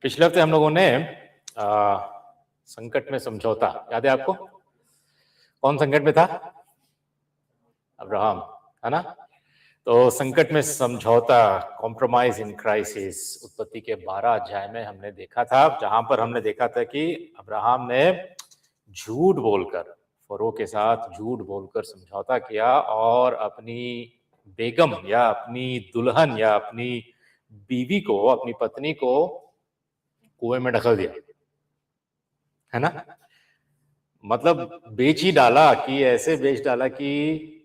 पिछले हफ्ते हम लोगों ने संकट में समझौता, याद है आपको? कौन संकट में था? अब्राहम, है ना? तो संकट में समझौता, कॉम्प्रोमाइज इन क्राइसिस, उत्पत्ति के 12 अध्याय में हमने देखा था, जहां पर हमने देखा था कि अब्राहम ने झूठ बोलकर, फरो के साथ झूठ बोलकर समझौता किया और अपनी बेगम या अपनी दुल्हन या अपनी बीवी को, अपनी पत्नी को कुएं में ढकल दिया, है ना? मतलब बेच ही डाला, कि ऐसे बेच डाला कि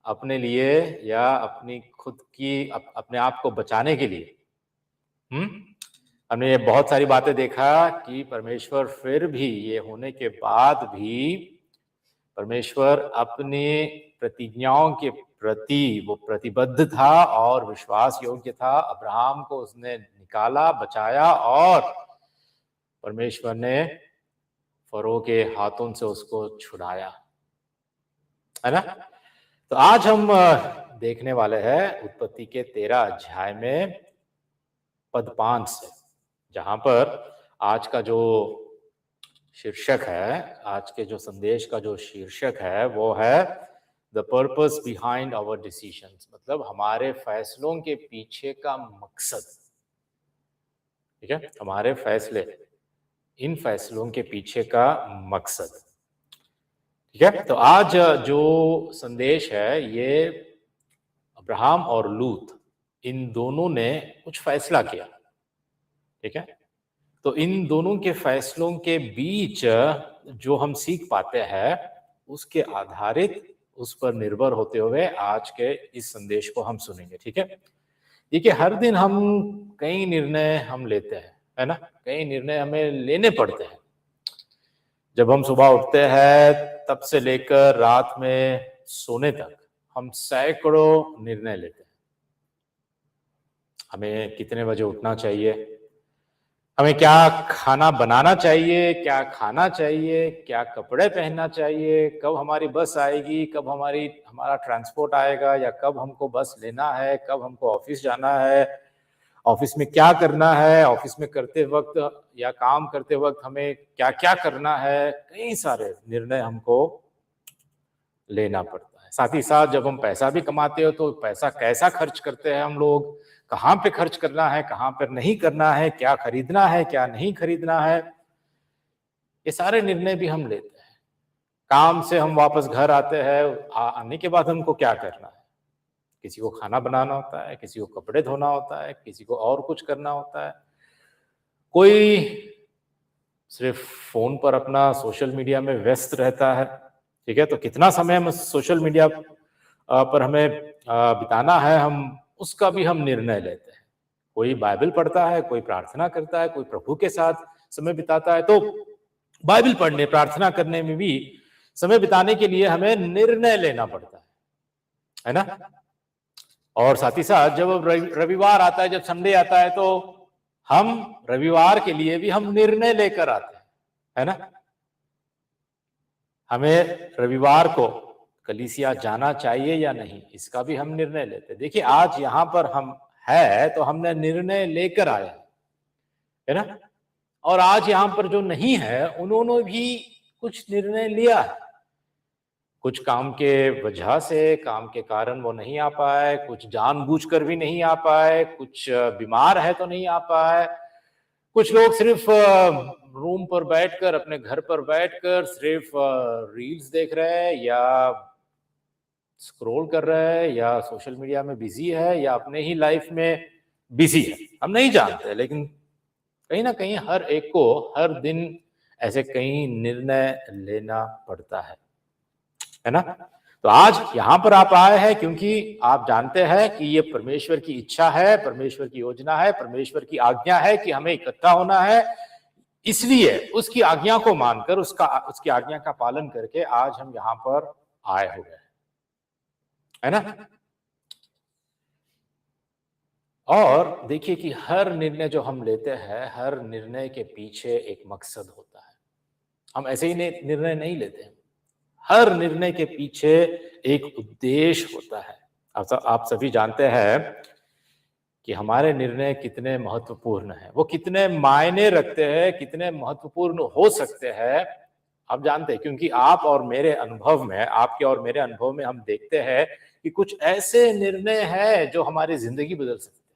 अपने लिए या अपनी खुद की अपने आप को बचाने के लिए। हमने ये बहुत सारी बातें देखा कि परमेश्वर फिर भी, ये होने के बाद भी, परमेश्वर अपने प्रतिज्ञाओं के प्रति वो प्रतिबद्ध था और विश्वास योग्य था। अब्राहम को उसने निकाला, बचाया और परमेश्वर ने फरो के हाथों से उसको छुड़ाया, है ना? तो आज हम देखने वाले हैं उत्पत्ति के 13 अध्याय में पद 5 से, जहां पर आज का जो शीर्षक है, आज के जो संदेश का जो शीर्षक है वो है the purpose behind our decisions, मतलब हमारे फैसलों के पीछे का मकसद। ठीक है, हमारे फैसले, इन फैसलों के पीछे का मकसद। ठीक है, तो आज जो संदेश है ये अब्राहम और लूत, इन दोनों ने कुछ फैसला किया। ठीक है, तो इन दोनों के फैसलों के बीच जो हम सीख पाते हैं, उसके आधारित, उस पर निर्भर होते हुए आज के इस संदेश को हम सुनेंगे। ठीक है, देखिए हर दिन हम कई निर्णय हम लेते हैं, है ना? कई निर्णय हमें लेने पड़ते हैं। जब हम सुबह उठते हैं तब से लेकर रात में सोने तक हम सैकड़ों निर्णय लेते हैं। हमें कितने बजे उठना चाहिए, हमें क्या खाना बनाना चाहिए, क्या खाना चाहिए, क्या कपड़े पहनना चाहिए, कब हमारी बस आएगी, कब हमारा ट्रांसपोर्ट आएगा, या कब हमको बस लेना है, कब हमको ऑफिस जाना है, ऑफिस में क्या करना है, ऑफिस में करते वक्त या काम करते वक्त हमें क्या क्या करना है। कई सारे निर्णय हमको लेना पड़ता है। साथ ही साथ जब हम पैसा भी कमाते हो तो पैसा कैसा खर्च करते हैं हम लोग, कहाँ पे खर्च करना है, कहाँ पर नहीं करना है, क्या खरीदना है, क्या नहीं खरीदना है, ये सारे निर्णय भी हम लेते हैं। काम से हम वापस घर आते हैं, आने के बाद हमको क्या करना है, किसी को खाना बनाना होता है, किसी को कपड़े धोना होता है, किसी को और कुछ करना होता है, कोई सिर्फ फोन पर अपना सोशल मीडिया में व्यस्त रहता है। ठीक है, तो कितना समय हम सोशल मीडिया पर हमें बिताना है, हम उसका भी हम निर्णय लेते हैं। कोई बाइबल पढ़ता है, कोई प्रार्थना करता है, कोई प्रभु के साथ समय बिताता है। तो बाइबल पढ़ने, प्रार्थना करने में भी समय बिताने के लिए हमें निर्णय लेना पड़ता है ना? और साथ ही साथ जब रविवार आता है, जब संडे आता है, तो हम रविवार के लिए भी हम निर्णय लेकर आते हैं, है ना? हमें रविवार को कलीसिया जाना चाहिए या नहीं, इसका भी हम निर्णय लेते हैं। देखिए आज यहाँ पर हम है तो हमने निर्णय लेकर आए, है ना? और आज यहाँ पर जो नहीं है उन्होंने भी कुछ निर्णय लिया है। कुछ काम के वजह से, काम के कारण वो नहीं आ पाए, कुछ जानबूझकर भी नहीं आ पाए, कुछ बीमार है तो नहीं आ पाए, कुछ लोग सिर्फ रूम पर बैठकर, अपने घर पर बैठकर सिर्फ रील्स देख रहे हैं, या स्क्रॉल कर रहे हैं, या सोशल मीडिया में बिजी है, या अपने ही लाइफ में बिजी है, हम नहीं जानते। लेकिन कहीं ना कहीं हर एक को हर दिन ऐसे कई निर्णय लेना पड़ता है ना? तो आज यहाँ पर आप आए हैं क्योंकि आप जानते हैं कि ये परमेश्वर की इच्छा है, परमेश्वर की योजना है, परमेश्वर की आज्ञा है कि हमें इकट्ठा होना है। इसलिए उसकी आज्ञा को मानकर, उसकी आज्ञा का पालन करके आज हम यहाँ पर आए हुए हैं, है ना? और देखिए कि हर निर्णय जो हम लेते हैं, हर निर्णय के पीछे एक मकसद होता है। हम ऐसे ही निर्णय नहीं लेते हैं, हर निर्णय के पीछे एक उद्देश्य होता है। आप सभी जानते हैं कि हमारे निर्णय कितने महत्वपूर्ण हैं, वो कितने मायने रखते हैं, कितने महत्वपूर्ण हो सकते हैं। आप जानते हैं, क्योंकि आप और मेरे अनुभव में, आपके और मेरे अनुभव में हम देखते हैं कि कुछ ऐसे निर्णय हैं जो हमारी जिंदगी बदल सकते हैं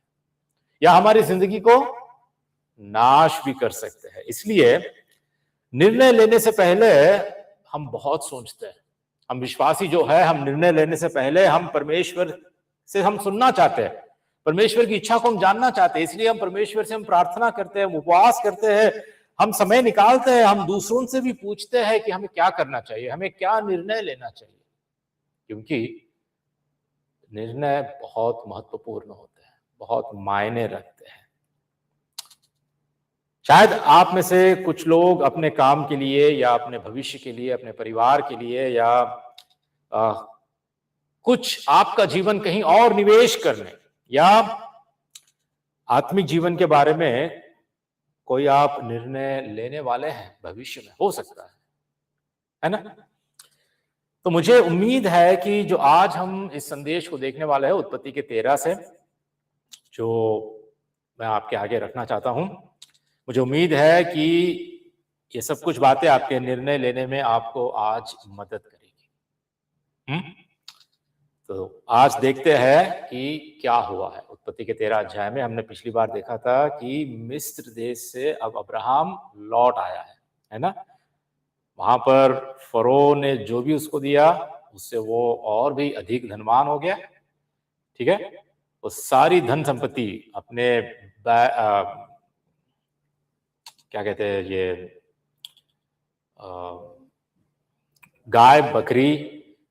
या हमारी जिंदगी को नाश भी कर सकते हैं। इसलिए निर्णय लेने से पहले हम बहुत सोचते हैं। हम विश्वासी जो है, हम निर्णय लेने से पहले हम परमेश्वर से हम सुनना चाहते हैं, परमेश्वर की इच्छा को हम जानना चाहते हैं। इसलिए हम परमेश्वर से हम प्रार्थना करते हैं, उपवास करते हैं, हम समय निकालते हैं, हम दूसरों से भी पूछते हैं कि हमें क्या करना चाहिए, हमें क्या निर्णय लेना चाहिए, क्योंकि निर्णय बहुत महत्वपूर्ण होते हैं, बहुत मायने रखते हैं। शायद आप में से कुछ लोग अपने काम के लिए या अपने भविष्य के लिए, अपने परिवार के लिए या कुछ आपका जीवन कहीं और निवेश करने या आत्मिक जीवन के बारे में कोई आप निर्णय लेने वाले हैं भविष्य में, हो सकता है ना। तो मुझे उम्मीद है कि जो आज हम इस संदेश को देखने वाले हैं उत्पत्ति के 13 से, जो मैं आपके आगे रखना चाहता हूं, मुझे उम्मीद है कि ये सब कुछ बातें आपके निर्णय लेने में आपको आज मदद करेगी। तो आज देखते हैं कि क्या हुआ है। उत्पत्ति के 13 अध्याय में हमने पिछली बार देखा था कि मिस्र देश से अब अब्राहम लौट आया है ना। वहां पर फरो ने जो भी उसको दिया उससे वो और भी अधिक धनवान हो गया। ठीक है, वो सारी धन संपत्ति अपने क्या कहते हैं ये गाय बकरी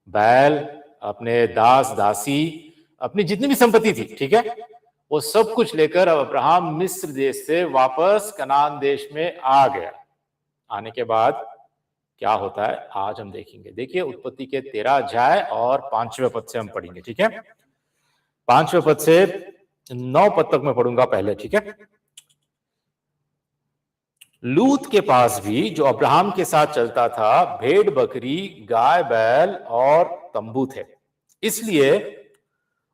बैल, अपने दास दासी, अपनी जितनी भी संपत्ति थी, ठीक है, वो सब कुछ लेकर अब अब्राहम मिस्र देश से वापस कनान देश में आ गया। आने के बाद क्या होता है आज हम देखेंगे। देखिए उत्पत्ति के 13 अध्याय और 5वें पद से हम पढ़ेंगे। ठीक है, 5वें पद से 9 पद तक मैं पढ़ूंगा पहले। ठीक है, लूत के पास भी जो अब्राहम के साथ चलता था भेड़ बकरी गाय बैल और तंबू थे, इसलिए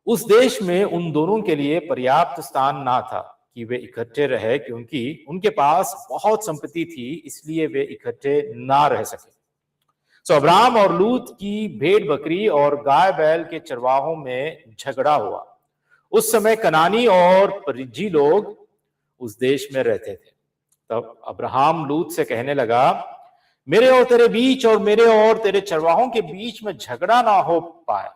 उस देश में उन दोनों के लिए पर्याप्त स्थान ना था कि वे इकट्ठे रहे, क्योंकि उनके पास बहुत संपत्ति थी, इसलिए वे इकट्ठे ना रह सके। सो अब्राहम और लूत की भेड़ बकरी और गाय बैल के चरवाहों में झगड़ा हुआ। उस समय कनानी और परिज्जी लोग उस देश में रहते थे। तब अब्राहम लूत से कहने लगा, मेरे और तेरे बीच और मेरे और तेरे चरवाहों के बीच में झगड़ा ना हो पाए,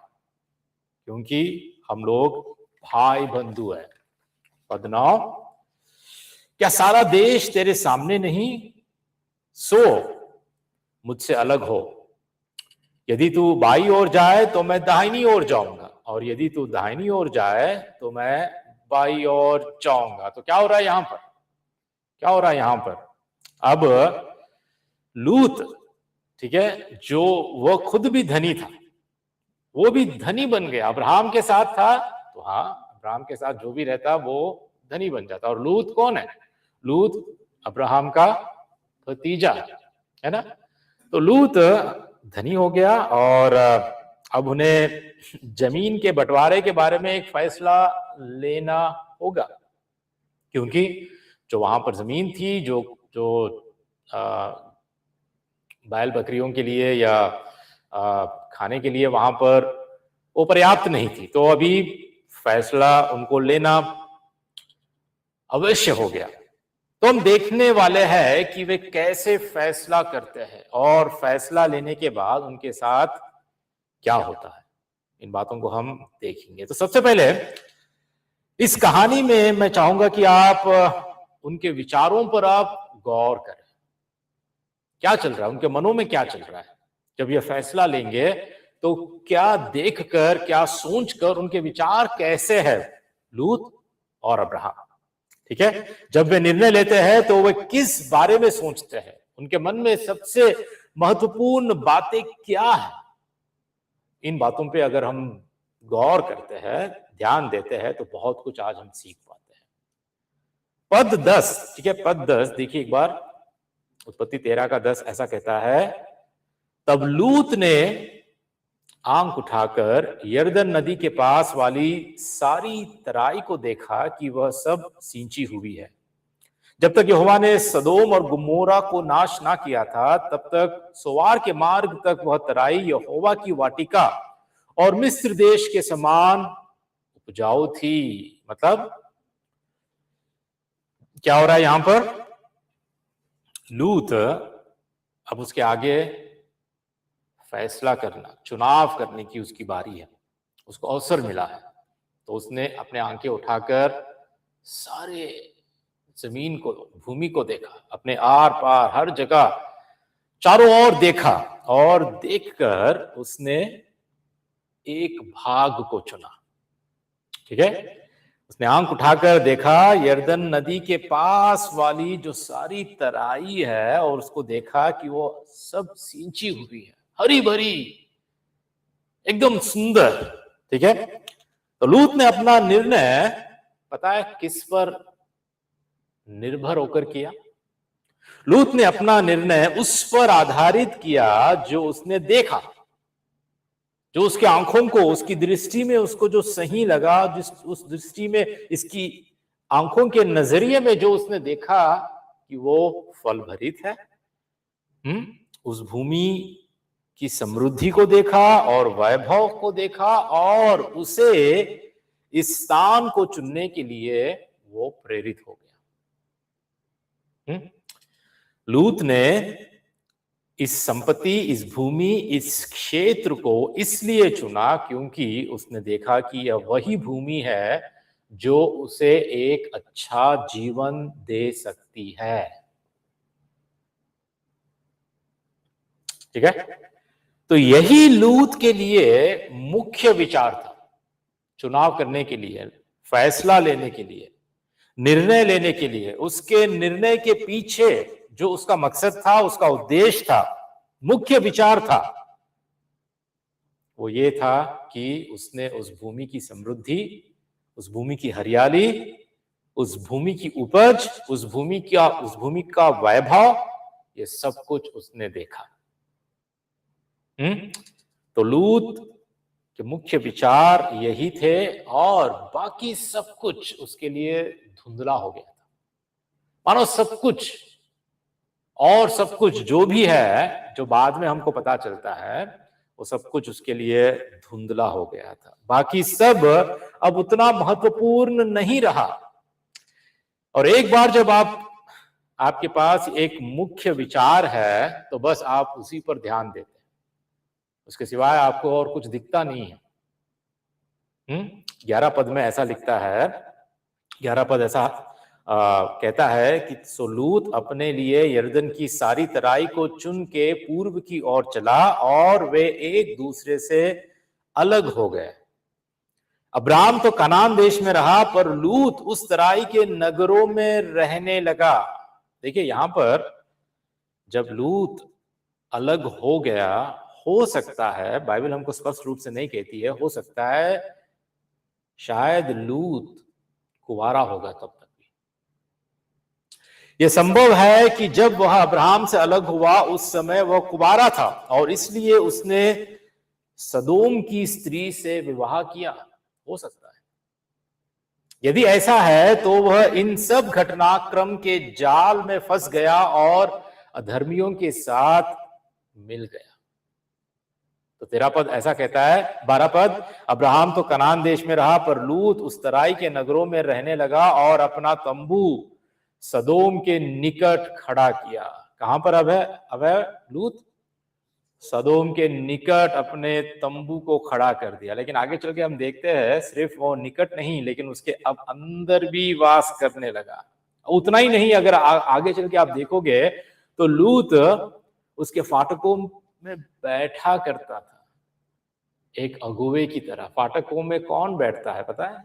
क्योंकि हम लोग भाई बंधु हैं। पद 9, क्या सारा देश तेरे सामने नहीं? सो मुझसे अलग हो। यदि तू बाईं ओर जाए तो मैं दाहिनी ओर जाऊंगा, और यदि तू दाहिनी ओर जाए तो मैं बाईं ओर जाऊंगा। तो क्या हो रहा है यहां पर? क्या हो रहा है यहां पर? अब लूत, ठीक है, जो वो खुद भी धनी था, वो भी धनी बन गया। अब्राहम के साथ था तो हाँ, अब्राहम के साथ जो भी रहता वो धनी बन जाता। और लूत कौन है? लूत अब्राहम का भतीजा है ना। तो लूत धनी हो गया और अब उन्हें जमीन के बंटवारे के बारे में एक फैसला लेना होगा, क्योंकि जो वहां पर जमीन थी जो बैल बकरियों के लिए या खाने के लिए वहां पर वो पर्याप्त नहीं थी। तो अभी फैसला उनको लेना अवश्य हो गया। तो हम देखने वाले हैं कि वे कैसे फैसला करते हैं और फैसला लेने के बाद उनके साथ क्या होता है, इन बातों को हम देखेंगे। तो सबसे पहले इस कहानी में मैं चाहूंगा कि आप उनके विचारों पर आप गौर करें। क्या चल रहा है उनके मनों में, क्या चल रहा है जब ये फैसला लेंगे, तो क्या देखकर, क्या सोचकर, उनके विचार कैसे हैं लूत और अब्राहम। ठीक है, जब वे निर्णय लेते हैं तो वे किस बारे में सोचते हैं, उनके मन में सबसे महत्वपूर्ण बातें क्या है। इन बातों पे अगर हम गौर करते हैं, ध्यान देते हैं, तो बहुत कुछ आज हम सीख पाते हैं। पद 10, ठीक है, पद 10 देखिए एक बार, उत्पत्ति 13 का 10 ऐसा कहता है, तब लूत ने आंख उठाकर यरदन नदी के पास वाली सारी तराई को देखा कि वह सब सींची हुई है। जब तक यहोवा ने सदोम और गुमोरा को नाश ना किया था, तब तक सोवार के मार्ग तक वह तराई यहोवा की वाटिका और मिस्र देश के समान उपजाऊ थी। मतलब क्या हो रहा है यहां पर? लूत अब उसके आगे फैसला करना, चुनाव करने की उसकी बारी है, उसको अवसर मिला है। तो उसने अपने आंखें उठाकर सारे जमीन को, भूमि को देखा, अपने आर पार हर जगह चारों ओर देखा, और देखकर उसने एक भाग को चुना। ठीक है, उसने आंख उठाकर देखा यरदन नदी के पास वाली जो सारी तराई है, और उसको देखा कि वो सब सींची हुई है, हरी भरी, एकदम सुंदर। ठीक है, तो लूत ने अपना निर्णय पता है किस पर निर्भर होकर किया? लूत ने अपना निर्णय उस पर आधारित किया जो उसने देखा, जो उसके आंखों को, उसकी दृष्टि में उसको जो सही लगा, जिस उस दृष्टि में, इसकी आंखों के नजरिए में जो उसने देखा कि वो फल भरित है। उस भूमि की समृद्धि को देखा और वैभव को देखा, और उसे इस स्थान को चुनने के लिए वो प्रेरित हो गया। लूत ने इस संपत्ति, इस भूमि, इस क्षेत्र को इसलिए चुना क्योंकि उसने देखा कि यह वही भूमि है जो उसे एक अच्छा जीवन दे सकती है। ठीक है, तो यही लूत के लिए मुख्य विचार था, चुनाव करने के लिए, फैसला लेने के लिए, निर्णय लेने के लिए। उसके निर्णय के पीछे जो उसका मकसद था, उसका उद्देश्य था, मुख्य विचार था, वो ये था कि उसने उस भूमि की समृद्धि, उस भूमि की हरियाली, उस भूमि की उपज, उस भूमि का वैभव, ये सब कुछ उसने देखा। तो लूत के मुख्य विचार यही थे, और बाकी सब कुछ उसके लिए धुंधला हो गया था। मानो सब कुछ, और सब कुछ जो भी है, जो बाद में हमको पता चलता है, वो सब कुछ उसके लिए धुंधला हो गया था। बाकी सब अब उतना महत्वपूर्ण नहीं रहा। और एक बार जब आपके पास एक मुख्य विचार है, तो बस आप उसी पर ध्यान देते हैं, उसके सिवाय आपको और कुछ दिखता नहीं है। 11 पद में ऐसा लिखता है, 11 पद ऐसा कहता है कि सो लूत अपने लिए यरदन की सारी तराई को चुन के पूर्व की ओर चला, और वे एक दूसरे से अलग हो गए। अब्राम तो कनान देश में रहा, पर लूत उस तराई के नगरों में रहने लगा। देखिए यहां पर जब लूत अलग हो गया, हो सकता है, बाइबल हमको स्पष्ट रूप से नहीं कहती है, हो सकता है शायद लूत कुंवारा होगा तब तक भी। यह संभव है कि जब वह अब्राहम से अलग हुआ उस समय वह कुंवारा था, और इसलिए उसने सदोम की स्त्री से विवाह किया। हो सकता है। यदि ऐसा है तो वह इन सब घटनाक्रम के जाल में फंस गया और अधर्मियों के साथ मिल गया। तो 13 पद ऐसा कहता है, 12 पद, अब्राहम तो कनान देश में रहा, पर लूत उस तराई के नगरों में रहने लगा और अपना तंबू सदोम के निकट खड़ा किया। कहां पर अब है लूत? सदोम के निकट अपने तंबू को खड़ा कर दिया। लेकिन आगे चल के हम देखते हैं, सिर्फ वो निकट नहीं, लेकिन उसके अब अंदर भी वास करने लगा। उतना ही नहीं, अगर आगे चल के आप देखोगे तो लूत उसके फाटकों में बैठा करता था, एक अगुवे की तरह। फाटकों में कौन बैठता है पता है?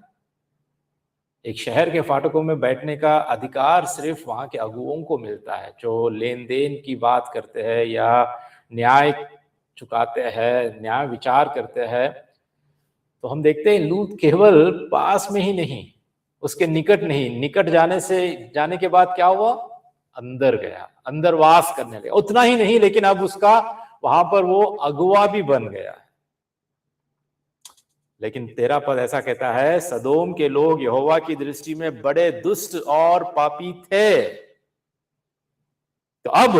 एक शहर के फाटकों में बैठने का अधिकार सिर्फ वहां के अगुवों को मिलता है, जो लेन देन की बात करते हैं या न्याय चुकाते हैं, न्याय विचार करते हैं। तो हम देखते हैं लूत केवल पास में ही नहीं, उसके निकट नहीं, निकट जाने के बाद क्या हुआ? अंदर गया, अंदर वास करने लगा। उतना ही नहीं, लेकिन अब उसका वहां पर वो अगुवा भी बन गया। लेकिन 13 पद ऐसा कहता है, सदोम के लोग यहोवा की दृष्टि में बड़े दुष्ट और पापी थे। तो अब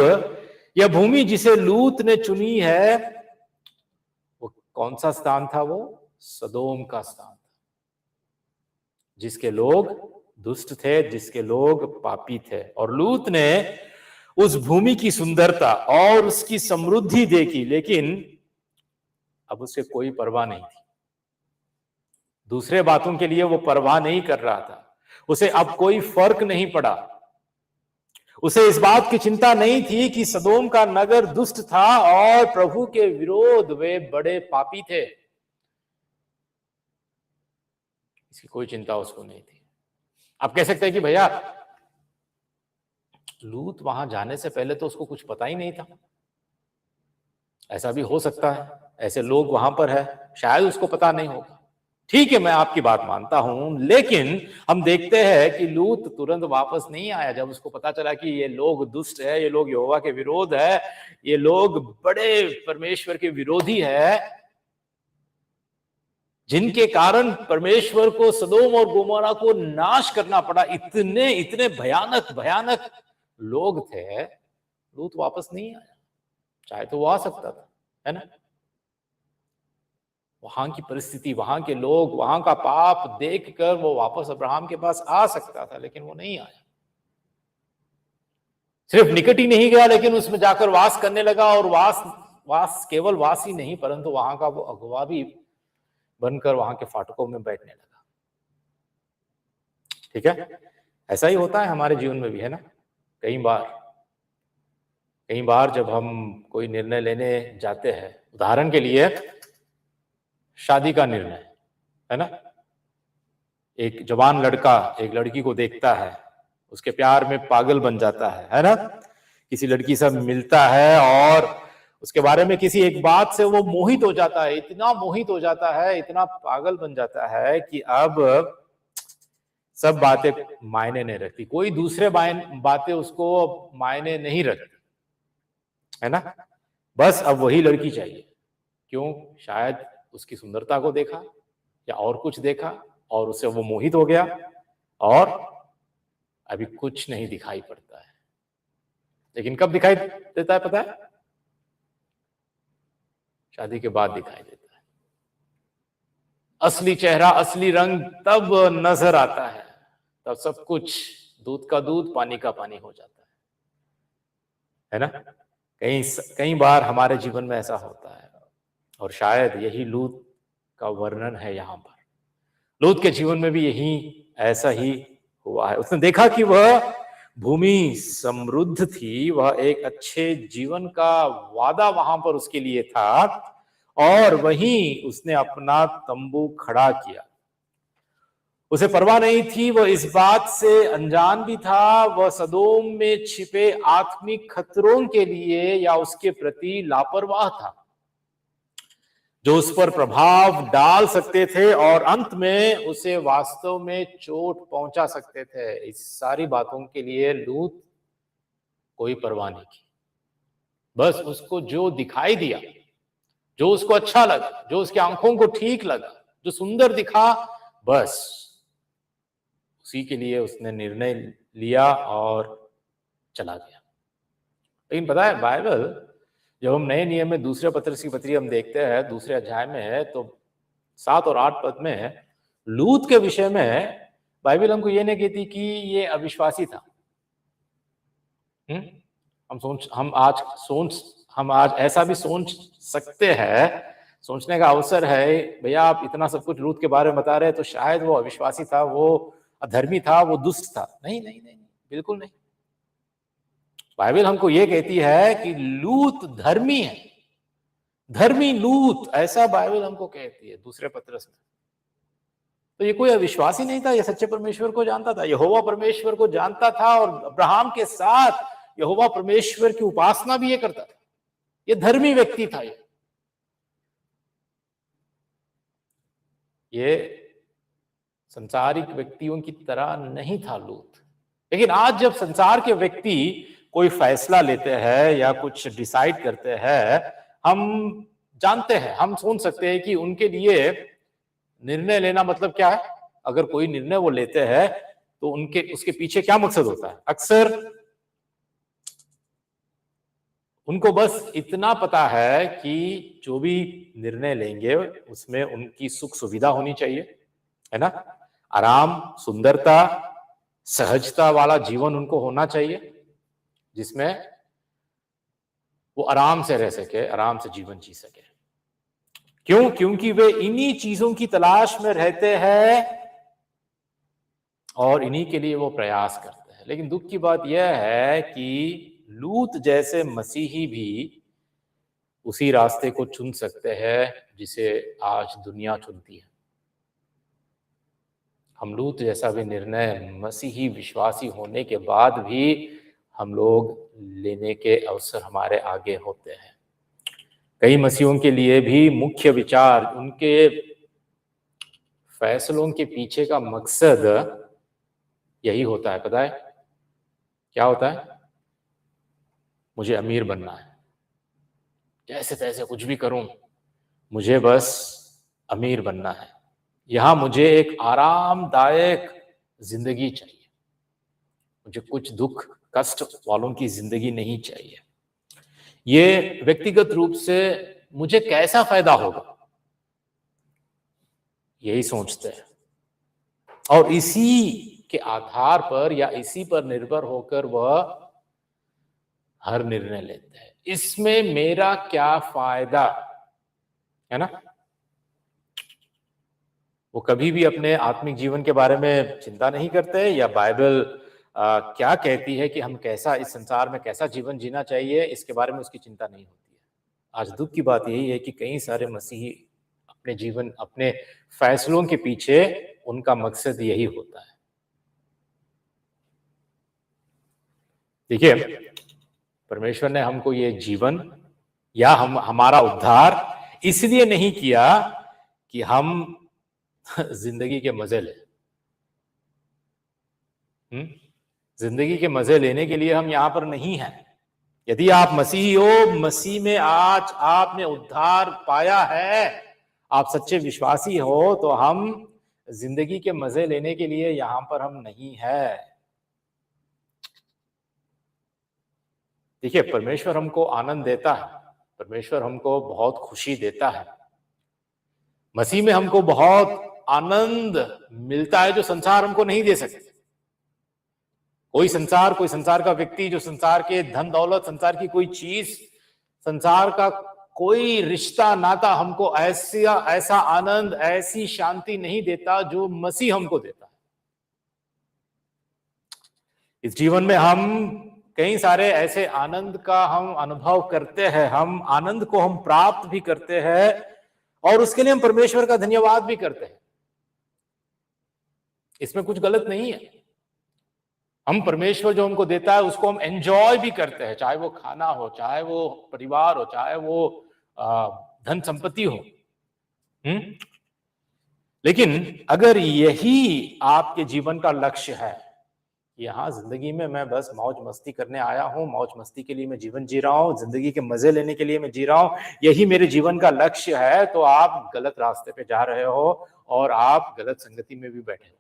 यह भूमि जिसे लूत ने चुनी है, वो कौन सा स्थान था? वो सदोम का स्थान था, जिसके लोग दुष्ट थे, जिसके लोग पापी थे। और लूत ने उस भूमि की सुंदरता और उसकी समृद्धि देखी, लेकिन अब उसे कोई परवाह नहीं थी। दूसरे बातों के लिए वो परवाह नहीं कर रहा था। उसे अब कोई फर्क नहीं पड़ा। उसे इस बात की चिंता नहीं थी कि सदोम का नगर दुष्ट था और प्रभु के विरोध वे बड़े पापी थे। इसकी कोई चिंता उसको नहीं थी। आप कह सकते हैं कि भैया लूत वहां जाने से पहले तो उसको कुछ पता ही नहीं था। ऐसा भी हो सकता है, ऐसे लोग वहां पर है, शायद उसको पता नहीं होगा। ठीक है, मैं आपकी बात मानता हूं, लेकिन हम देखते हैं कि लूत तुरंत वापस नहीं आया। जब उसको पता चला कि ये लोग दुष्ट है, ये लोग यहोवा के विरोध है, ये लोग बड़े परमेश्वर के विरोधी है, जिनके कारण परमेश्वर को सदोम और गोमोरा को नाश करना पड़ा, इतने इतने भयानक भयानक लोग थे, लूत वापस नहीं आया। चाहे तो वो आ सकता था, है ना? वहां की परिस्थिति, वहां के लोग, वहां का पाप देखकर वो वापस अब्राहम के पास आ सकता था, लेकिन वो नहीं आया। सिर्फ निकट ही नहीं गया, लेकिन उसमें जाकर वास करने लगा। और वास केवल वास ही नहीं, परंतु वहां का वो अगुवा भी बनकर वहां के फाटकों में बैठने लगा। ठीक है, ऐसा ही होता है हमारे जीवन में भी, है ना? कई बार जब हम कोई निर्णय लेने जाते हैं, उदाहरण के लिए शादी का निर्णय, है ना? एक जवान लड़का एक लड़की को देखता है, उसके प्यार में पागल बन जाता है ना? किसी लड़की से मिलता है और उसके बारे में किसी एक बात से वो मोहित हो जाता है, इतना मोहित हो जाता है, इतना पागल बन जाता है कि अब सब बातें मायने नहीं रखती, कोई दूसरे बातें उसको मायने नहीं रखती, है ना? बस अब वही लड़की चाहिए। क्यों? शायद उसकी सुंदरता को देखा या और कुछ देखा और उससे वो मोहित हो गया, और अभी कुछ नहीं दिखाई पड़ता है। लेकिन कब दिखाई देता है पता है? शादी के बाद दिखाई देता है। असली चेहरा, असली रंग तब नजर आता है, तब सब कुछ दूध का दूध, पानी का पानी हो जाता है ना? कई बार हमारे जीवन में ऐसा होता है, और शायद यही लूत का वर्णन है यहाँ पर। लूत के जीवन में भी यही ऐसा ही हुआ है। उसने देखा कि वह भूमि समृद्ध थी, वह एक अच्छे जीवन का वादा वहां पर उसके लिए था, और वहीं उसने अपना तंबू खड़ा किया। उसे परवाह नहीं थी, वह इस बात से अनजान भी था, वह सदोम में छिपे आत्मिक खतरों के लिए या उसके प्रति लापरवाह था, जो उस पर प्रभाव डाल सकते थे और अंत में उसे वास्तव में चोट पहुंचा सकते थे। इस सारी बातों के लिए लूत कोई परवाह नहीं की। बस उसको जो दिखाई दिया, जो उसको अच्छा लगा, जो उसकी आंखों को ठीक लगा, जो सुंदर दिखा, बस उसी के लिए उसने निर्णय लिया और चला गया। लेकिन पता है, बाइबल जब हम नए नियम में दूसरे पत्रस की पत्री हम देखते हैं, दूसरे अध्याय में है, तो 7 और 8 पद में लूत के विषय में बाइबल हमको ये नहीं कहती कि ये अविश्वासी था। हम आज ऐसा भी सोच सकते हैं, सोचने का अवसर है, भैया आप इतना सब कुछ लूत के बारे में बता रहे हैं, तो शायद वो अविश्वासी था, वो अधर्मी था, वो दुष्ट था। नहीं नहीं नहीं, बिल्कुल नहीं। बाइबल हमको ये कहती है कि लूत धर्मी है, धर्मी लूत, ऐसा बाइबल हमको कहती है दूसरे पत्रस में। तो ये कोई अविश्वासी नहीं था, ये सच्चे परमेश्वर को जानता था, यहोवा परमेश्वर को जानता था, और अब्राहम के साथ यहोवा परमेश्वर की उपासना भी ये करता था। ये धर्मी व्यक्ति था। ये संसारिक व्यक्तियों की तरह नहीं था लूत। लेकिन आज जब संसार के व्यक्ति कोई फैसला लेते हैं या कुछ डिसाइड करते हैं, हम जानते हैं, हम सोच सकते हैं कि उनके लिए निर्णय लेना मतलब क्या है? अगर कोई निर्णय वो लेते हैं तो उसके पीछे क्या मकसद होता है? अक्सर उनको बस इतना पता है कि जो भी निर्णय लेंगे उसमें उनकी सुख सुविधा होनी चाहिए, है ना? आराम, सुंदरता, सहजता वाला जीवन उनको होना चाहिए, जिसमें वो आराम से रह सके, आराम से जीवन जी सके। क्यों? क्योंकि वे इन्हीं चीजों की तलाश में रहते हैं और इन्हीं के लिए वो प्रयास करते हैं। लेकिन दुख की बात यह है कि लूत जैसे मसीही भी उसी रास्ते को चुन सकते हैं जिसे आज दुनिया चुनती है। हम लूत जैसा भी निर्णय मसीही विश्वासी होने के बाद भी हम लोग लेने के अवसर हमारे आगे होते हैं। कई मसीहों के लिए भी मुख्य विचार, उनके फैसलों के पीछे का मकसद यही होता है। पता है क्या होता है? मुझे अमीर बनना है, जैसे तैसे कुछ भी करूं, मुझे बस अमीर बनना है। यहां मुझे एक आरामदायक जिंदगी चाहिए, मुझे कुछ दुख कष्ट वालों की जिंदगी नहीं चाहिए। ये व्यक्तिगत रूप से मुझे कैसा फायदा होगा, यही सोचते हैं और इसी के आधार पर या इसी पर निर्भर होकर वह हर निर्णय लेते हैं। इसमें मेरा क्या फायदा, है ना? वो कभी भी अपने आत्मिक जीवन के बारे में चिंता नहीं करते या बाइबल क्या कहती है कि हम कैसा इस संसार में कैसा जीवन जीना चाहिए, इसके बारे में उसकी चिंता नहीं होती है। आज दुख की बात यही है कि कई सारे मसीही अपने जीवन, अपने फैसलों के पीछे उनका मकसद यही होता है। देखिए, परमेश्वर ने हमको ये जीवन या हमारा उद्धार इसलिए नहीं किया कि हम जिंदगी के मजे लें। जिंदगी के मजे लेने के लिए हम यहां पर नहीं हैं। यदि आप मसीही हो, मसीह में आज आपने उद्धार पाया है, आप सच्चे विश्वासी हो, तो हम जिंदगी के मजे लेने के लिए यहां पर हम नहीं है। देखिए, परमेश्वर हमको आनंद देता है, परमेश्वर हमको बहुत खुशी देता है। मसीह में हमको बहुत आनंद मिलता है जो संसार हमको नहीं दे सकता। कोई संसार का व्यक्ति जो संसार के धन दौलत, संसार की कोई चीज, संसार का कोई रिश्ता नाता हमको ऐसा आनंद, ऐसी शांति नहीं देता जो मसीह हमको देता है। इस जीवन में हम कई सारे ऐसे आनंद का हम अनुभव करते हैं, हम आनंद को हम प्राप्त भी करते हैं और उसके लिए हम परमेश्वर का धन्यवाद भी करते हैं। इसमें कुछ गलत नहीं है। हम परमेश्वर जो हमको देता है उसको हम एंजॉय भी करते हैं, चाहे वो खाना हो, चाहे वो परिवार हो, चाहे वो धन संपत्ति हो। लेकिन अगर यही आपके जीवन का लक्ष्य है, यहाँ जिंदगी में मैं बस मौज मस्ती करने आया हूँ, मौज मस्ती के लिए मैं जीवन जी रहा हूँ, जिंदगी के मजे लेने के लिए मैं जी रहा हूँ, यही मेरे जीवन का लक्ष्य है, तो आप गलत रास्ते पे जा रहे हो और आप गलत संगति में भी बैठे हो।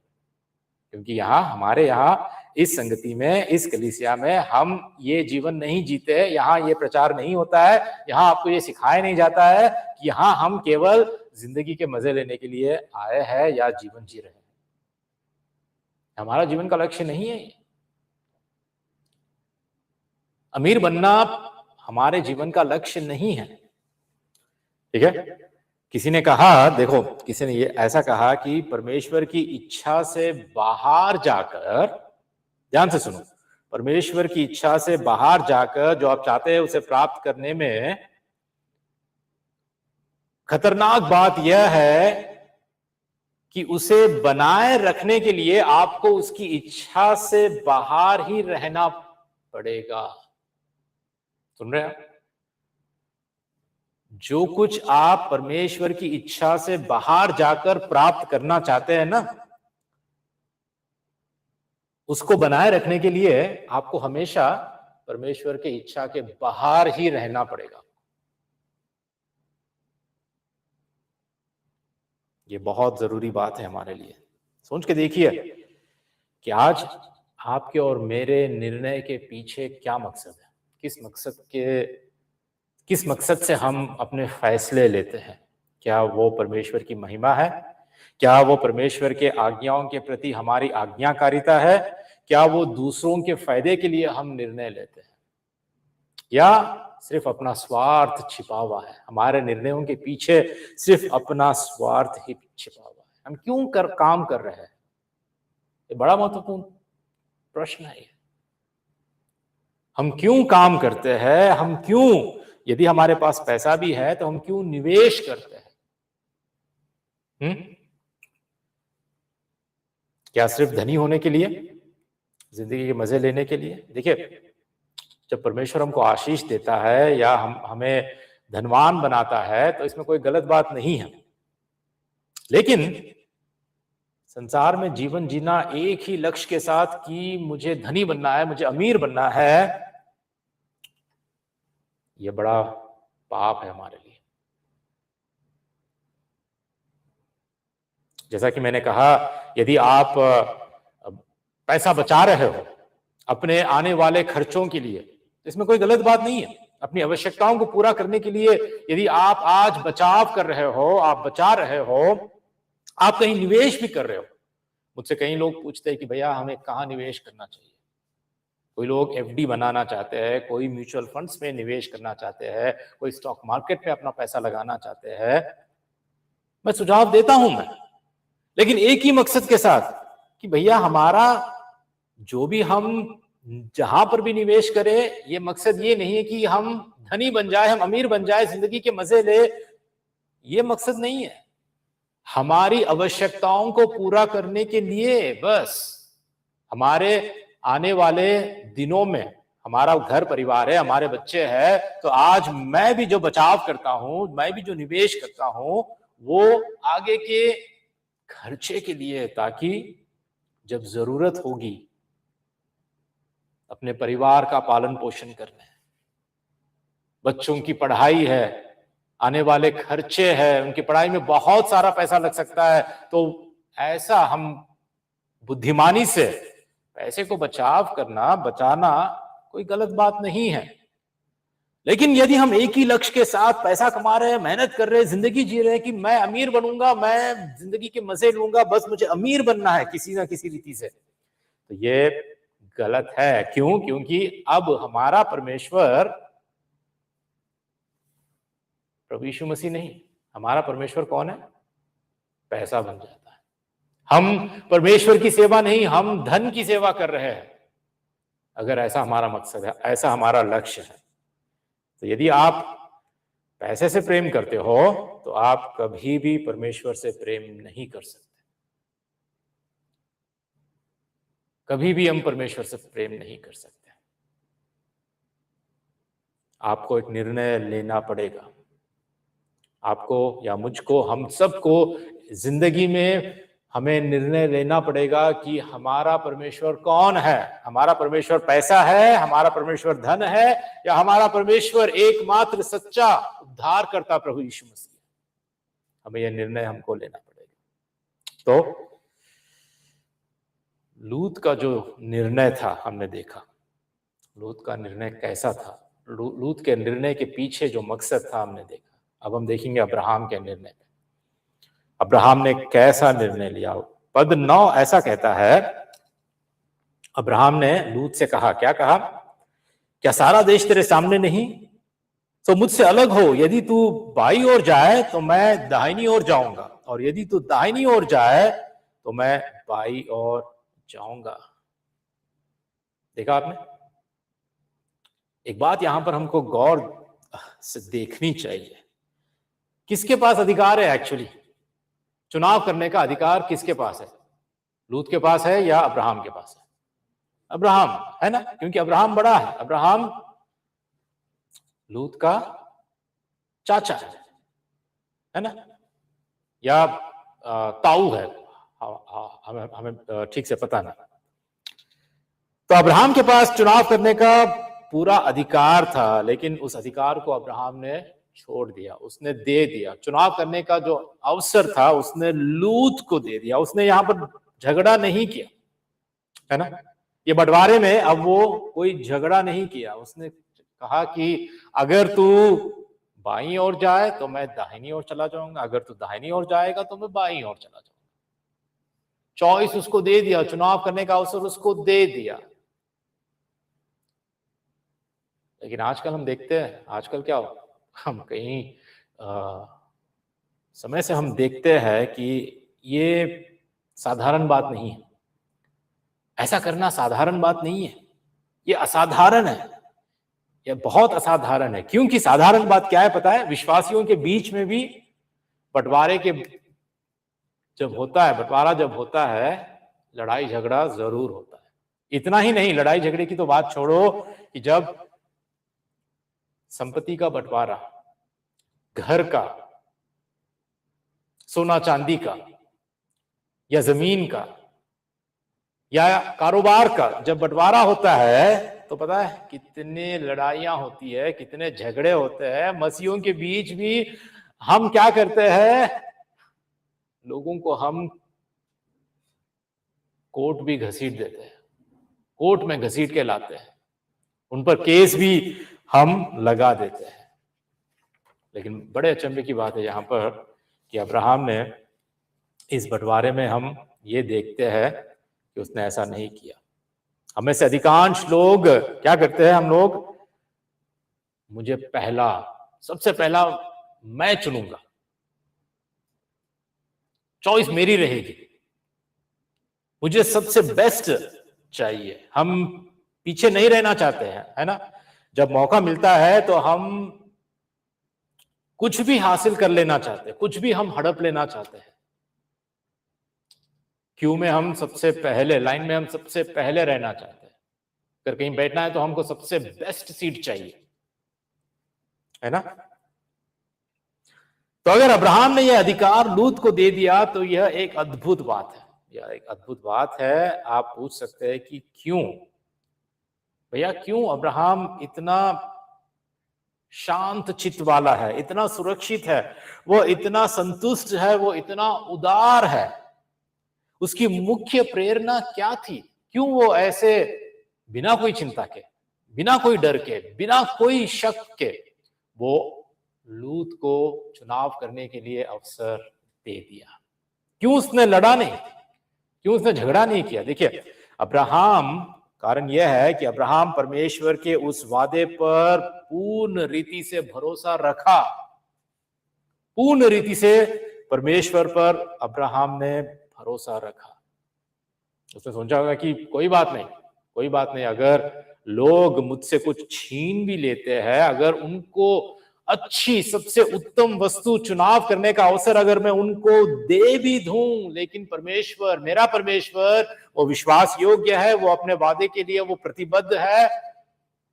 क्योंकि हमारे यहाँ इस संगति में, इस कलीसिया में हम ये जीवन नहीं जीते, यहाँ ये प्रचार नहीं होता है, यहाँ आपको ये सिखाया नहीं जाता है कि यहाँ हम केवल जिंदगी के मजे लेने के लिए आए हैं या जीवन जी रहे हैं। हमारा जीवन का लक्ष्य नहीं है। अमीर बनना हमारे जीवन का लक्ष्य नहीं है। ठीक है? किसी ने कहा, देखो, किसी ने ये ऐसा कहा कि परमेश्वर की इच्छा से बाहर जाकर, ध्यान से सुनो, परमेश्वर की इच्छा से बाहर जाकर जो आप चाहते हैं उसे प्राप्त करने में खतरनाक बात यह है कि उसे बनाए रखने के लिए आपको उसकी इच्छा से बाहर ही रहना पड़ेगा। सुन रहे हैं? जो कुछ आप परमेश्वर की इच्छा से बाहर जाकर प्राप्त करना चाहते हैं ना, उसको बनाए रखने के लिए आपको हमेशा परमेश्वर की इच्छा के बाहर ही रहना पड़ेगा। ये बहुत जरूरी बात है हमारे लिए। सोच के देखिए कि आज आपके और मेरे निर्णय के पीछे क्या मकसद है, किस मकसद से हम अपने फैसले लेते हैं। क्या वो परमेश्वर की महिमा है? क्या वो परमेश्वर के आज्ञाओं के प्रति हमारी आज्ञाकारिता है? क्या वो दूसरों के फायदे के लिए हम निर्णय लेते हैं, या सिर्फ अपना स्वार्थ छिपा हुआ है? हमारे निर्णयों के पीछे सिर्फ अपना स्वार्थ ही छिपा हुआ है। हम क्यों काम कर रहे हैं? ये बड़ा महत्वपूर्ण प्रश्न है। हम क्यों काम करते हैं? हम क्यों, यदि हमारे पास पैसा भी है तो हम क्यों निवेश करते हैं? क्या सिर्फ धनी होने के लिए, जिंदगी के मजे लेने के लिए? देखिए, जब परमेश्वर हमको आशीष देता है या हमें धनवान बनाता है तो इसमें कोई गलत बात नहीं है। लेकिन संसार में जीवन जीना एक ही लक्ष्य के साथ कि मुझे धनी बनना है, मुझे अमीर बनना है, यह बड़ा पाप है हमारे लिए। जैसा कि मैंने कहा, यदि आप पैसा बचा रहे हो अपने आने वाले खर्चों के लिए तो इसमें कोई गलत बात नहीं है। अपनी आवश्यकताओं को पूरा करने के लिए यदि आप आज बचाव कर रहे हो, आप बचा रहे हो, आप कहीं निवेश भी कर रहे हो। मुझसे कई लोग पूछते हैं कि भैया हमें कहाँ निवेश करना चाहिए। कोई लोग एफडी बनाना चाहते हैं, कोई म्यूचुअल फंड्स में निवेश करना चाहते हैं, कोई स्टॉक मार्केट में अपना पैसा लगाना चाहते हैं। मैं सुझाव देता हूं लेकिन एक ही मकसद के साथ कि भैया हमारा जो भी हम जहां पर भी निवेश करें, ये मकसद ये नहीं है कि हम धनी बन जाए, हम अमीर बन जाए, जिंदगी के मजे ले। ये मकसद नहीं है। हमारी आवश्यकताओं को पूरा करने के लिए बस, हमारे आने वाले दिनों में हमारा घर परिवार है, हमारे बच्चे हैं, तो आज मैं भी जो बचाव करता हूं, मैं भी जो निवेश करता हूं, वो आगे के खर्चे के लिए, ताकि जब जरूरत होगी अपने परिवार का पालन पोषण करने, बच्चों की पढ़ाई है, आने वाले खर्चे हैं, उनकी पढ़ाई में बहुत सारा पैसा लग सकता है, तो ऐसा हम बुद्धिमानी से पैसे को बचाना कोई गलत बात नहीं है। लेकिन यदि हम एक ही लक्ष्य के साथ पैसा कमा रहे हैं, मेहनत कर रहे हैं, जिंदगी जी रहे हैं कि मैं अमीर बनूंगा, मैं जिंदगी के मजे लूंगा, बस मुझे अमीर बनना है किसी ना किसी रीति से, तो ये गलत है। क्यों? क्योंकि अब हमारा परमेश्वर प्रभु यीशु मसीह नहीं, हमारा परमेश्वर कौन है? पैसा बन जाता है। हम परमेश्वर की सेवा नहीं, हम धन की सेवा कर रहे हैं। अगर ऐसा हमारा मकसद है, ऐसा हमारा लक्ष्य है, तो यदि आप पैसे से प्रेम करते हो तो आप कभी भी परमेश्वर से प्रेम नहीं कर सकते। कभी भी हम परमेश्वर से प्रेम नहीं कर सकते। आपको एक निर्णय लेना पड़ेगा। आपको या मुझको, हम सबको जिंदगी में हमें निर्णय लेना पड़ेगा कि हमारा परमेश्वर कौन है। हमारा परमेश्वर पैसा है, हमारा परमेश्वर धन है, या हमारा परमेश्वर एकमात्र सच्चा उद्धारकर्ता प्रभु यीशु मसीह। हमें यह निर्णय हमको लेना पड़ेगा। तो लूत का जो निर्णय था, हमने देखा लूत का निर्णय कैसा था, लूत के निर्णय के पीछे जो मकसद था हमने देखा। अब हम देखेंगे अब्राहम के निर्णय में। अब्राहम ने कैसा निर्णय लिया। पद 9 ऐसा कहता है, अब्राहम ने लूत से कहा, क्या कहा? क्या सारा देश तेरे सामने नहीं? तो मुझसे अलग हो। यदि तू बाईं ओर जाए तो मैं दाहिनी ओर जाऊंगा, और यदि तू दाहिनी ओर जाए तो मैं बाईं ओर जाऊंगा। देखा आपने? एक बात यहां पर हमको गौर से देखनी चाहिए। किसके पास अधिकार है? एक्चुअली चुनाव करने का अधिकार किसके पास है? लूत के पास है या अब्राहम के पास है? अब्राहम, है ना? क्योंकि अब्राहम बड़ा है। अब्राहम लूत का चाचा है ना, या ताऊ है, हमें ठीक से पता नहीं। तो अब्राहम के पास चुनाव करने का पूरा अधिकार था, लेकिन उस अधिकार को अब्राहम ने छोड़ दिया, उसने दे दिया। चुनाव करने का जो अवसर था उसने लूत को दे दिया। उसने यहाँ पर झगड़ा नहीं किया, है ना। ये बंटवारे में अब वो कोई झगड़ा नहीं किया। उसने कहा कि अगर तू बाईं ओर जाए तो मैं दाहिनी ओर चला जाऊंगा, अगर तू दाहिनी ओर जाएगा तो मैं बाईं ओर चला जाऊंगा। चॉइस उसको दे दिया, चुनाव करने का अवसर उसको दे दिया। लेकिन आजकल हम देखते हैं, आजकल क्या हो, हम कहीं समय से हम देखते हैं कि ये साधारण बात नहीं है। ऐसा करना साधारण बात नहीं है, ये असाधारण है, ये बहुत असाधारण है। क्योंकि साधारण बात क्या है पता है? विश्वासियों के बीच में भी बंटवारे के जब होता है, बंटवारा जब होता है, लड़ाई झगड़ा जरूर होता है। इतना ही नहीं, लड़ाई झगड़े की तो बात छोड़ो, कि जब संपत्ति का बंटवारा, घर का, सोना चांदी का, या जमीन का, या कारोबार का जब बंटवारा होता है, तो पता है कितने लड़ाइयां होती है, कितने झगड़े होते हैं। मसीहों के बीच भी हम क्या करते हैं, लोगों को हम कोर्ट भी घसीट देते हैं, कोर्ट में घसीट के लाते हैं, उन पर केस भी हम लगा देते हैं। लेकिन बड़े अचंभे की बात है यहाँ पर कि अब्राहम ने इस बंटवारे में हम ये देखते हैं कि उसने ऐसा नहीं किया। हमें से अधिकांश लोग क्या करते हैं, हम लोग मुझे पहला, सबसे पहला मैं चुनूंगा, चॉइस मेरी रहेगी, मुझे सबसे बेस्ट चाहिए। हम पीछे नहीं रहना चाहते हैं, है ना। जब मौका मिलता है तो हम कुछ भी हासिल कर लेना चाहते हैं, कुछ भी हम हड़प लेना चाहते हैं। क्यू में हम सबसे पहले, लाइन में हम सबसे पहले रहना चाहते हैं। अगर कहीं बैठना है तो हमको सबसे बेस्ट सीट चाहिए, है ना। तो अगर अब्राहम ने यह अधिकार लूत को दे दिया तो यह एक अद्भुत बात है, यह एक अद्भुत बात है। आप पूछ सकते हैं कि क्यों भैया, क्यों अब्राहम इतना शांत चित्त वाला है, इतना सुरक्षित है, वो इतना संतुष्ट है, वो इतना उदार है? उसकी मुख्य प्रेरणा क्या थी? क्यों वो ऐसे बिना कोई चिंता के, बिना कोई डर के, बिना कोई शक के वो लूत को चुनाव करने के लिए अवसर दे दिया? क्यों उसने लड़ा नहीं, क्यों उसने झगड़ा नहीं किया? देखिए अब्राहम, कारण यह है कि अब्राहम परमेश्वर के उस वादे पर पूर्ण रीति से भरोसा रखा। पूर्ण रीति से परमेश्वर पर अब्राहम ने भरोसा रखा। उसने सोचा होगा कि कोई बात नहीं, कोई बात नहीं, अगर लोग मुझसे कुछ छीन भी लेते हैं, अगर उनको अच्छी सबसे उत्तम वस्तु चुनाव करने का अवसर अगर मैं उनको दे भी दूं, लेकिन परमेश्वर, मेरा परमेश्वर, वो विश्वास योग्य है, वो अपने वादे के लिए वो प्रतिबद्ध है।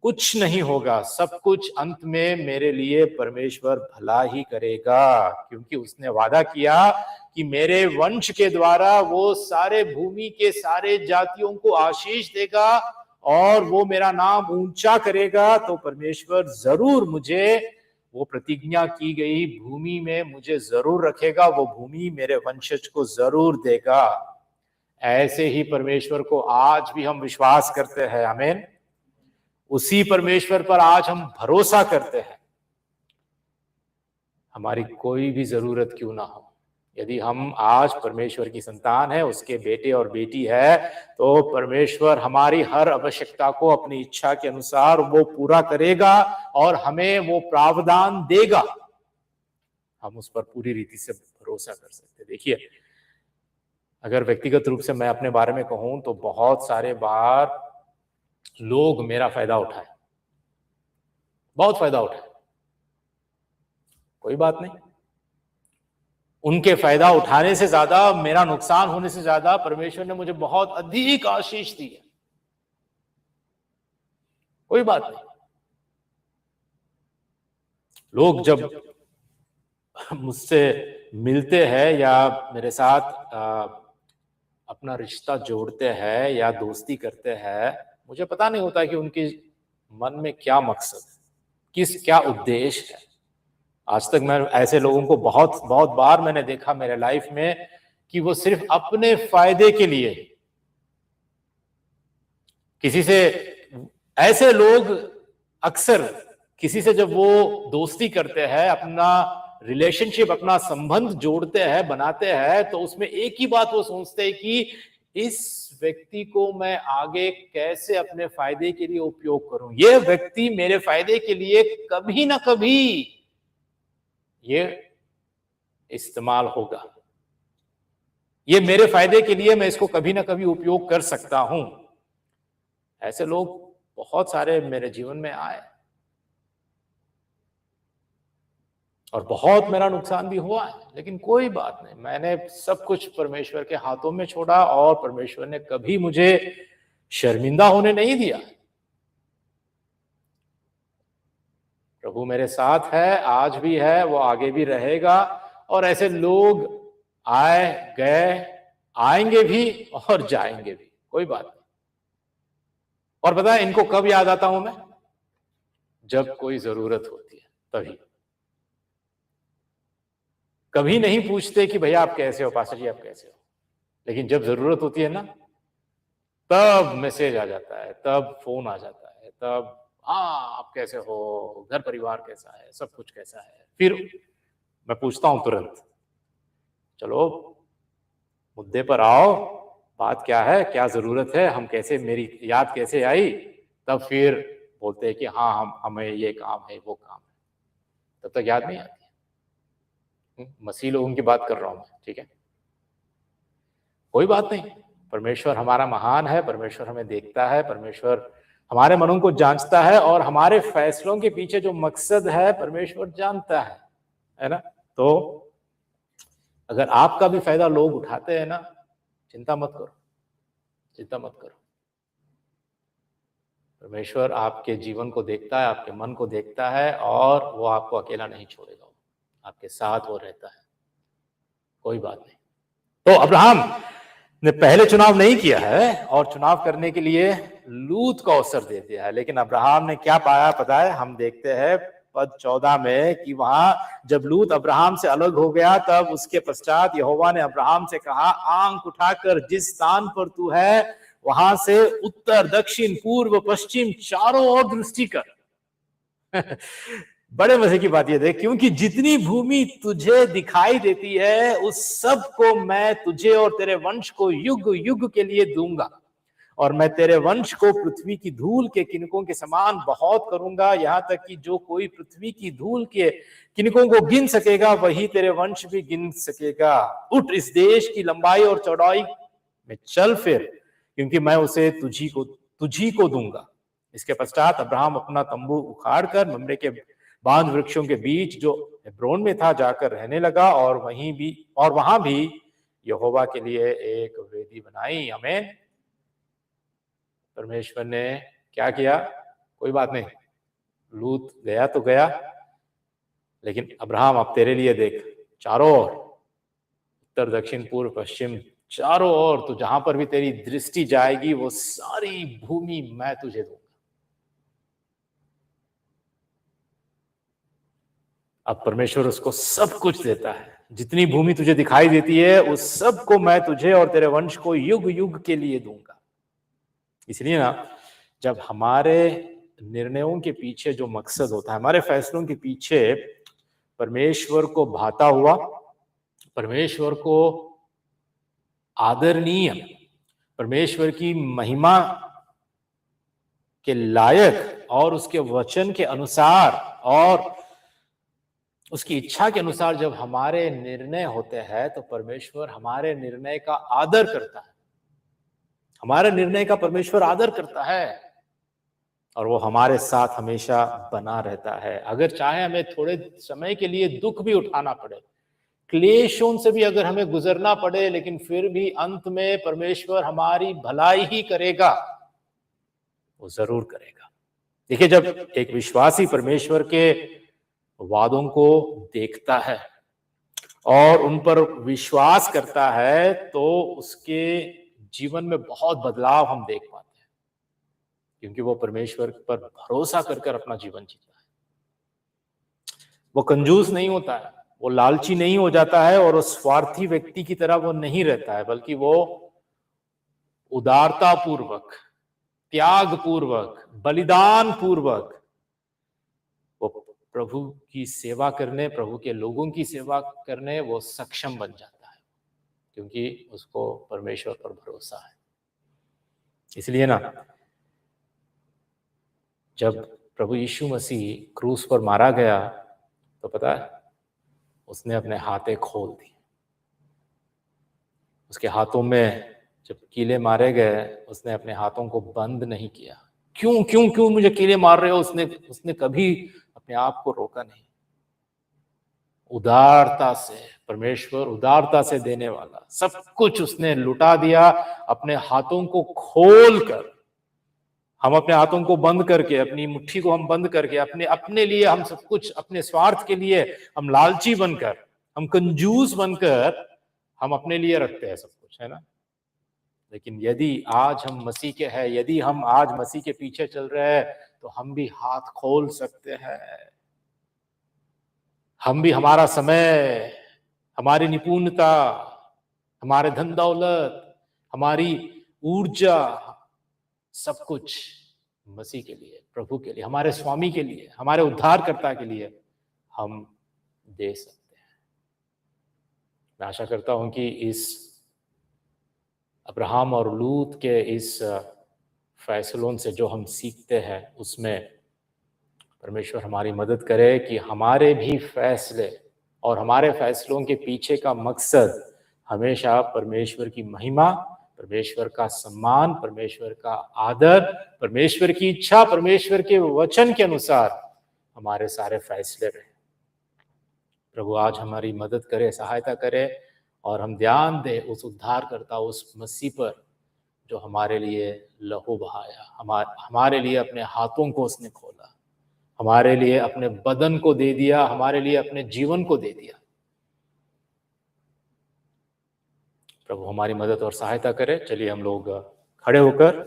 कुछ नहीं होगा, सब कुछ अंत में मेरे लिए परमेश्वर भला ही करेगा, क्योंकि उसने वादा किया कि मेरे वंश के द्वारा वो सारे भूमि के सारे जातियों को आशीष देगा और वो मेरा नाम ऊंचा करेगा। तो परमेश्वर जरूर मुझे वो प्रतिज्ञा की गई भूमि में मुझे जरूर रखेगा, वो भूमि मेरे वंशज को जरूर देगा। ऐसे ही परमेश्वर को आज भी हम विश्वास करते हैं, आमीन। उसी परमेश्वर पर आज हम भरोसा करते हैं। हमारी कोई भी जरूरत क्यों ना हो, यदि हम आज परमेश्वर की संतान है, उसके बेटे और बेटी है, तो परमेश्वर हमारी हर आवश्यकता को अपनी इच्छा के अनुसार वो पूरा करेगा और हमें वो प्रावधान देगा। हम उस पर पूरी रीति से भरोसा कर सकते हैं। देखिए अगर व्यक्तिगत रूप से मैं अपने बारे में कहूं तो बहुत सारे बार लोग मेरा फायदा उठाए, बहुत फायदा उठाए, कोई बात नहीं। उनके फायदा उठाने से ज्यादा, मेरा नुकसान होने से ज्यादा परमेश्वर ने मुझे बहुत अधिक आशीष दी है, कोई बात नहीं। लोग जब मुझसे मिलते हैं या मेरे साथ अपना रिश्ता जोड़ते हैं या दोस्ती करते हैं, मुझे पता नहीं होता कि उनके मन में क्या मकसद है, क्या उद्देश्य है। आज तक मैं ऐसे लोगों को बहुत बहुत बार मैंने देखा मेरे लाइफ में कि वो सिर्फ अपने फायदे के लिए, किसी से, ऐसे लोग अक्सर किसी से जब वो दोस्ती करते हैं, अपना रिलेशनशिप, अपना संबंध जोड़ते हैं, बनाते हैं, तो उसमें एक ही बात वो सोचते हैं कि इस व्यक्ति को मैं आगे कैसे अपने फायदे के लिए उपयोग करूं, ये व्यक्ति मेरे फायदे के लिए कभी ना कभी ये इस्तेमाल होगा, ये मेरे फायदे के लिए मैं इसको कभी ना कभी उपयोग कर सकता हूं। ऐसे लोग बहुत सारे मेरे जीवन में आए और बहुत मेरा नुकसान भी हुआ है, लेकिन कोई बात नहीं, मैंने सब कुछ परमेश्वर के हाथों में छोड़ा और परमेश्वर ने कभी मुझे शर्मिंदा होने नहीं दिया। प्रभु मेरे साथ है, आज भी है, वो आगे भी रहेगा। और ऐसे लोग आए गए, आएंगे भी और जाएंगे भी, कोई बात नहीं। और पता है इनको कब याद आता हूं मैं? जब कोई जरूरत होती है तभी। कभी नहीं पूछते कि भैया आप कैसे हो, पास्टर जी आप कैसे हो, लेकिन जब जरूरत होती है ना, तब मैसेज आ जाता है, तब फोन आ जाता है, तब हाँ आप कैसे हो, घर परिवार कैसा है, सब कुछ कैसा है। फिर मैं पूछता हूं तुरंत, चलो मुद्दे पर आओ, बात क्या है, क्या जरूरत है, हम कैसे, मेरी याद कैसे आई। तब फिर बोलते हैं कि हाँ हमें ये काम है वो काम है, तब तक याद नहीं आती। मसीह लोगों की बात कर रहा हूं मैं, ठीक है, कोई बात नहीं। परमेश्वर हमारा महान है, परमेश्वर हमें देखता है, परमेश्वर हमारे मनों को जांचता है और हमारे फैसलों के पीछे जो मकसद है परमेश्वर जानता है ना। तो अगर आपका भी फायदा लोग उठाते हैं ना, चिंता मत करो, चिंता मत करो। परमेश्वर आपके जीवन को देखता है, आपके मन को देखता है और वो आपको अकेला नहीं छोड़ेगा, आपके साथ वो रहता है, कोई बात नहीं। तो अब्राहम ने पहले चुनाव नहीं किया है और चुनाव करने के लिए लूत को अवसर दे दिया है, लेकिन अब्राहम ने क्या पाया पता है? हम देखते हैं पद 14 में कि वहां जब लूत अब्राहम से अलग हो गया, तब उसके पश्चात यहोवा ने अब्राहम से कहा, आंख उठाकर जिस स्थान पर तू है वहां से उत्तर दक्षिण पूर्व पश्चिम चारों ओर दृष्टि कर। बड़े मजे की बात यह देख, क्योंकि जितनी भूमि तुझे दिखाई देती है उस सब को मैं तुझे और तेरे वंश को युग युग के लिए दूंगा, और मैं तेरे वंश को पृथ्वी की धूल के किनकों के समान बहुत करूंगा, यहां तक कि जो कोई पृथ्वी की धूल के किनकों को गिन सकेगा वही तेरे वंश भी गिन सकेगा। उठ इस देश की लंबाई और चौड़ाई में चल फिर, क्योंकि मैं उसे तुझी को दूंगा। इसके पश्चात अब्राहम अपना तंबू उखाड़कर ममरे के बांज वृक्षों के बीच जो हेब्रोन में था जाकर रहने लगा, और वहां भी यहोवा के लिए एक वेदी बनाई। आमीन। परमेश्वर ने क्या किया? कोई बात नहीं, लूत गया तो गया, लेकिन अब्राहम अब तेरे लिए देख, चारों ओर, उत्तर दक्षिण पूर्व पश्चिम चारों ओर, तो जहां पर भी तेरी दृष्टि जाएगी वो सारी भूमि मैं तुझे दूंगा। अब परमेश्वर उसको सब कुछ देता है, जितनी भूमि तुझे दिखाई देती है उस सब को मैं तुझे और तेरे वंश को युग युग के लिए दूंगा। इसलिए ना, जब हमारे निर्णयों के पीछे जो मकसद होता है, हमारे फैसलों के पीछे परमेश्वर को भाता हुआ, परमेश्वर को आदरणीय, परमेश्वर की महिमा के लायक और उसके वचन के अनुसार और उसकी इच्छा के अनुसार जब हमारे निर्णय होते हैं, तो परमेश्वर हमारे निर्णय का आदर करता है, हमारे निर्णय का परमेश्वर आदर करता है, और वो हमारे साथ हमेशा बना रहता है। अगर चाहे हमें थोड़े समय के लिए दुख भी उठाना पड़े, क्लेशों से भी अगर हमें गुजरना पड़े, लेकिन फिर भी अंत में परमेश्वर हमारी भलाई ही करेगा, वो जरूर करेगा। देखिए, जब एक विश्वासी परमेश्वर के वादों को देखता है और उन पर विश्वास करता है, तो उसके जीवन में बहुत बदलाव हम देख पाते हैं, क्योंकि वो परमेश्वर पर भरोसा कर अपना जीवन जीता है। वो कंजूस नहीं होता है, वो लालची नहीं हो जाता है, और वो स्वार्थी व्यक्ति की तरह वो नहीं रहता है, बल्कि वो उदारता पूर्वक, त्याग पूर्वक, बलिदान पूर्वक वो प्रभु की सेवा करने, प्रभु के लोगों की सेवा करने वो सक्षम बन जाता है, क्योंकि उसको परमेश्वर पर भरोसा है। इसलिए ना, जब प्रभु यीशु मसीह क्रूस पर मारा गया तो पता है, उसने अपने हाथें खोल दी। उसके हाथों में जब कीले मारे गए, उसने अपने हाथों को बंद नहीं किया। क्यों क्यों क्यों मुझे कीले मार रहे हो, उसने कभी अपने आप को रोका नहीं। उदारता से, परमेश्वर उदारता से देने वाला, सब कुछ उसने लुटा दिया अपने हाथों को खोल कर। हम अपने हाथों को बंद करके, अपनी मुट्ठी को हम बंद करके, अपने लिए हम सब कुछ, अपने स्वार्थ के लिए हम लालची बनकर, हम कंजूस बनकर हम अपने लिए रखते हैं सब कुछ, है ना। लेकिन यदि आज हम मसीह के हैं, यदि हम आज मसीह के पीछे चल रहे हैं, तो हम भी हाथ खोल सकते हैं। हम भी हमारा समय, हमारी निपुणता, हमारे धन दौलत, हमारी ऊर्जा, सब कुछ मसीह के लिए, प्रभु के लिए, हमारे स्वामी के लिए, हमारे उद्धारकर्ता के लिए हम दे सकते हैं। मैं आशा करता हूं कि इस अब्राहम और लूत के इस फैसलों से जो हम सीखते हैं, उसमें परमेश्वर हमारी मदद करे कि हमारे भी फैसले और हमारे फैसलों के पीछे का मकसद हमेशा परमेश्वर की महिमा, परमेश्वर का सम्मान, परमेश्वर का आदर, परमेश्वर की इच्छा, परमेश्वर के वचन के अनुसार हमारे सारे फैसले रहे। प्रभु आज हमारी मदद करे, सहायता करे, और हम ध्यान दें उस उद्धारकर्ता, उस मसीह पर जो हमारे लिए लहू बहाया, हमारे लिए अपने हाथों को उसने खोला, हमारे लिए अपने बदन को दे दिया, हमारे लिए अपने जीवन को दे दिया। प्रभु हमारी मदद और सहायता करे। चलिए हम लोग खड़े होकर